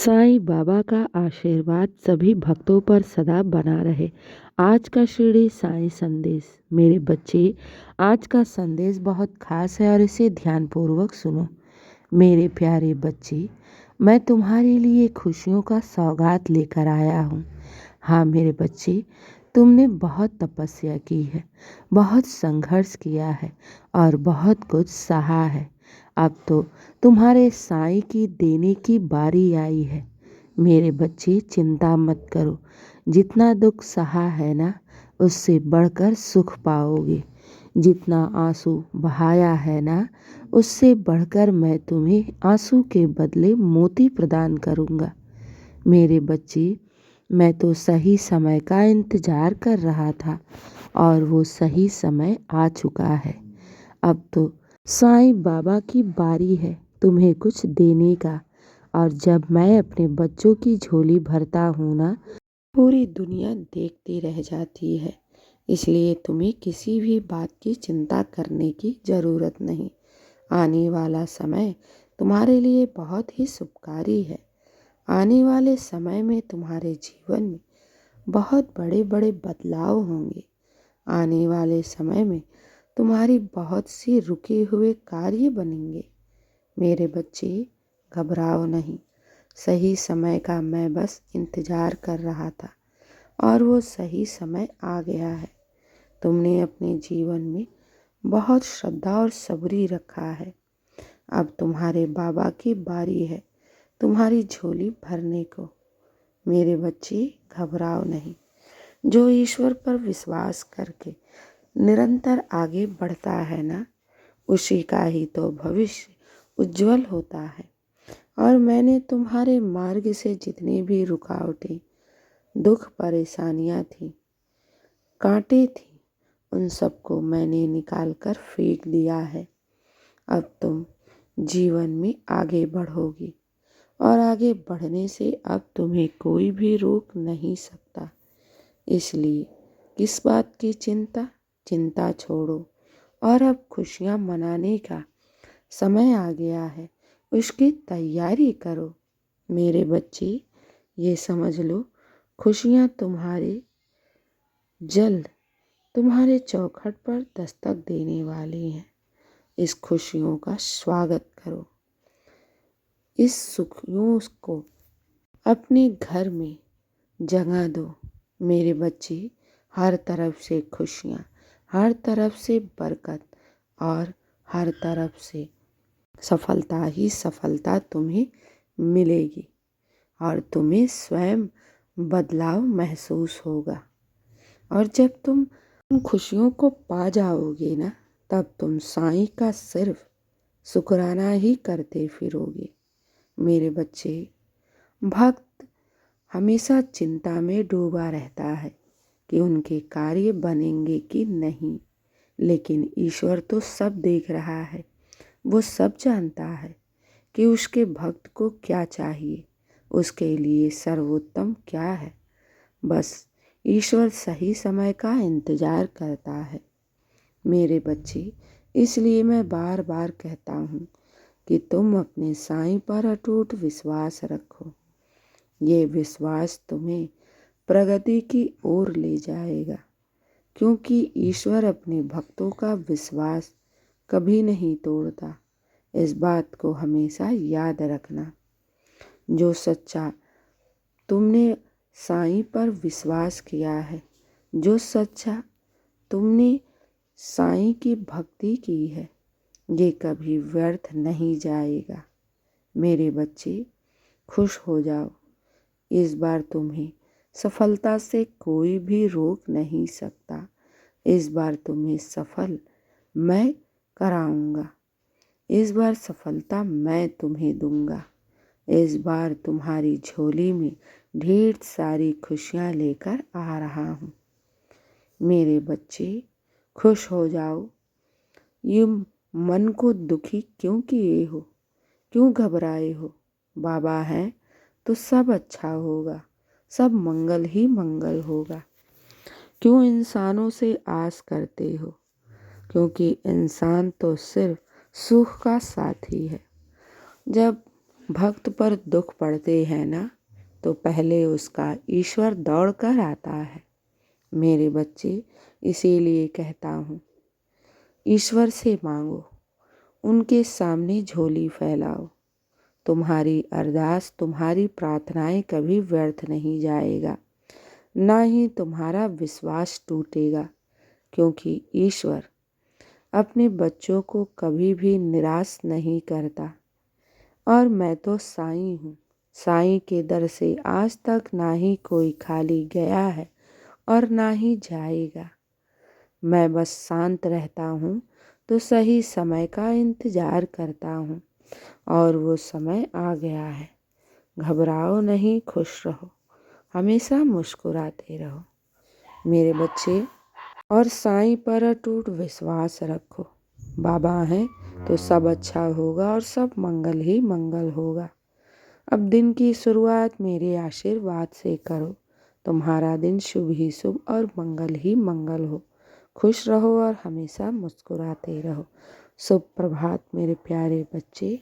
साईं बाबा का आशीर्वाद सभी भक्तों पर सदा बना रहे। आज का शिरडी साईं संदेश। मेरे बच्चे, आज का संदेश बहुत खास है और इसे ध्यानपूर्वक सुनो। मेरे प्यारे बच्चे, मैं तुम्हारे लिए खुशियों का सौगात लेकर आया हूँ। हाँ मेरे बच्चे, तुमने बहुत तपस्या की है, बहुत संघर्ष किया है और बहुत कुछ सहा है। अब तो तुम्हारे साईं की देने की बारी आई है। मेरे बच्चे, चिंता मत करो। जितना दुख सहा है ना, उससे बढ़कर सुख पाओगे। जितना आंसू बहाया है ना, उससे बढ़कर मैं तुम्हें आंसू के बदले मोती प्रदान करूँगा। मेरे बच्चे, मैं तो सही समय का इंतज़ार कर रहा था और वो सही समय आ चुका है। अब तो साईं बाबा की बारी है तुम्हें कुछ देने का। और जब मैं अपने बच्चों की झोली भरता हूँ ना, पूरी दुनिया देखती रह जाती है। इसलिए तुम्हें किसी भी बात की चिंता करने की ज़रूरत नहीं। आने वाला समय तुम्हारे लिए बहुत ही शुभकारी है। आने वाले समय में तुम्हारे जीवन में बहुत बड़े बड़े बदलाव होंगे। आने वाले समय में तुम्हारी बहुत सी रुके हुए कार्य बनेंगे। मेरे बच्चे, घबराओ नहीं। सही समय का मैं बस इंतज़ार कर रहा था और वो सही समय आ गया है। तुमने अपने जीवन में बहुत श्रद्धा और सबूरी रखा है। अब तुम्हारे बाबा की बारी है तुम्हारी झोली भरने को। मेरे बच्चे, घबराओ नहीं। जो ईश्वर पर विश्वास करके निरंतर आगे बढ़ता है ना, उसी का ही तो भविष्य उज्जवल होता है। और मैंने तुम्हारे मार्ग से जितनी भी रुकावटें, दुख, परेशानियां थी, कांटे थी, उन सबको मैंने निकाल कर फेंक दिया है। अब तुम जीवन में आगे बढ़ोगी और आगे बढ़ने से अब तुम्हें कोई भी रोक नहीं सकता। इसलिए किस बात की चिंता? चिंता छोड़ो और अब खुशियाँ मनाने का समय आ गया है। उसकी तैयारी करो। मेरे बच्चे, ये समझ लो, खुशियाँ तुम्हारे जल्द तुम्हारे चौखट पर दस्तक देने वाली हैं। इस खुशियों का स्वागत करो। इस सुखियों को अपने घर में जगह दो। मेरे बच्चे, हर तरफ से खुशियाँ, हर तरफ से बरकत और हर तरफ से सफलता ही सफलता तुम्हें मिलेगी और तुम्हें स्वयं बदलाव महसूस होगा। और जब तुम उन खुशियों को पा जाओगे ना, तब तुम साईं का सिर्फ शुक्राना ही करते फिरोगे। मेरे बच्चे, भक्त हमेशा चिंता में डूबा रहता है कि उनके कार्य बनेंगे कि नहीं, लेकिन ईश्वर तो सब देख रहा है। वो सब जानता है कि उसके भक्त को क्या चाहिए, उसके लिए सर्वोत्तम क्या है। बस ईश्वर सही समय का इंतज़ार करता है। मेरे बच्चे, इसलिए मैं बार बार कहता हूँ कि तुम अपने साईं पर अटूट विश्वास रखो। ये विश्वास तुम्हें प्रगति की ओर ले जाएगा, क्योंकि ईश्वर अपने भक्तों का विश्वास कभी नहीं तोड़ता। इस बात को हमेशा याद रखना। जो सच्चा तुमने साईं पर विश्वास किया है, जो सच्चा तुमने साईं की भक्ति की है, ये कभी व्यर्थ नहीं जाएगा। मेरे बच्चे, खुश हो जाओ। इस बार तुम्हें सफलता से कोई भी रोक नहीं सकता। इस बार तुम्हें सफल मैं कराऊंगा। इस बार सफलता मैं तुम्हें दूंगा। इस बार तुम्हारी झोली में ढेर सारी खुशियाँ लेकर आ रहा हूँ। मेरे बच्चे, खुश हो जाओ। ये मन को दुखी क्यों किए हो? क्यों घबराए हो? बाबा हैं तो सब अच्छा होगा, सब मंगल ही मंगल होगा। क्यों इंसानों से आस करते हो? क्योंकि इंसान तो सिर्फ सुख का साथी है। जब भक्त पर दुख पड़ते हैं ना, तो पहले उसका ईश्वर दौड़ कर आता है। मेरे बच्चे, इसीलिए कहता हूँ, ईश्वर से मांगो, उनके सामने झोली फैलाओ। तुम्हारी अरदास, तुम्हारी प्रार्थनाएं कभी व्यर्थ नहीं जाएगा, ना ही तुम्हारा विश्वास टूटेगा, क्योंकि ईश्वर अपने बच्चों को कभी भी निराश नहीं करता। और मैं तो साईं हूँ, साईं के दर से आज तक ना ही कोई खाली गया है और ना ही जाएगा। मैं बस शांत रहता हूँ तो सही समय का इंतज़ार करता हूँ, और वो समय आ गया है। घबराओ नहीं, खुश रहो, हमेशा मुस्कुराते रहो मेरे बच्चे, और साईं पर अटूट विश्वास रखो। बाबा हैं तो सब अच्छा होगा और सब मंगल ही मंगल होगा। अब दिन की शुरुआत मेरे आशीर्वाद से करो। तुम्हारा दिन शुभ ही शुभ और मंगल ही मंगल हो। खुश रहो और हमेशा मुस्कुराते रहो। शुभ प्रभात मेरे प्यारे बच्चे।